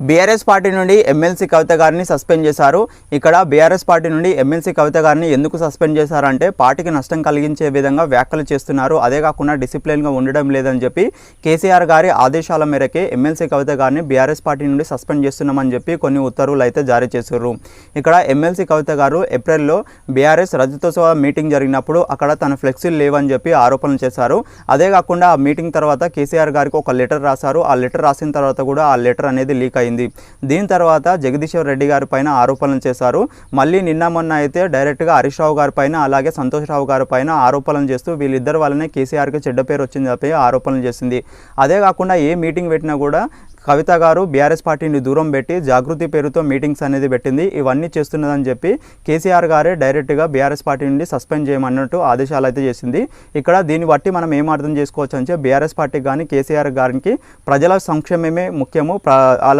BRS party నుండి MLC కవిత గారిని suspend చేశారు. ఇక్కడ బీఆర్ఎస్ పార్టీ నుండి ఎమ్మెల్సీ కవిత గారిని ఎందుకు సస్పెండ్ చేశారంటే పార్టీకి నష్టం కలిగించే విధంగా వ్యాఖ్యలు చేస్తున్నారు. అదే కాకుండా డిసిప్లిన్గా ఉండడం లేదని చెప్పి కేసీఆర్ గారి ఆదేశాల మేరకే ఎమ్మెల్సీ కవిత గారిని బీఆర్ఎస్ పార్టీ నుండి సస్పెండ్ చేస్తున్నామని చెప్పి కొన్ని ఉత్తర్వులు అయితే జారీ చేశారు. ఇక్కడ ఎమ్మెల్సీ కవిత గారు ఏప్రిల్లో బీఆర్ఎస్ రజతోత్సవ మీటింగ్ జరిగినప్పుడు అక్కడ తన ఫ్లెక్సీలు లేవని చెప్పి ఆరోపణలు చేశారు. అదే కాకుండా ఆ మీటింగ్ తర్వాత కేసీఆర్ గారికి ఒక లెటర్ రాశారు. ఆ లెటర్ రాసిన తర్వాత కూడా ఆ లెటర్ అనేది లీక్ అయింది. దీని తర్వాత జగదీశ్వర్ రెడ్డి గారి పైన ఆరోపణలు చేశారు. మళ్ళీ నిన్న మొన్న అయితే డైరెక్ట్గా హరీష్ రావు గారి పైన అలాగే సంతోష్ రావు గారి పైన ఆరోపణలు చేస్తూ వీళ్ళిద్దరు వల్లనే కేసీఆర్కి చెడ్డ పేరు వచ్చింది చెప్పి ఆరోపణలు చేసింది. అదే కాకుండా ఏ మీటింగ్ పెట్టినా కూడా కవిత గారు బీఆర్ఎస్ పార్టీని దూరం పెట్టి జాగృతి పేరుతో మీటింగ్స్ అనేది పెట్టింది. ఇవన్నీ చేస్తున్నదని చెప్పి కేసీఆర్ గారే డైరెక్ట్గా బీఆర్ఎస్ పార్టీ నుండి సస్పెండ్ చేయమన్నట్టు ఆదేశాలు అయితే చేసింది. ఇక్కడ దీన్ని బట్టి మనం ఏం అర్థం చేసుకోవచ్చు అంటే బీఆర్ఎస్ పార్టీకి కానీ కేసీఆర్ గారికి ప్రజల సంక్షేమమే ముఖ్యము.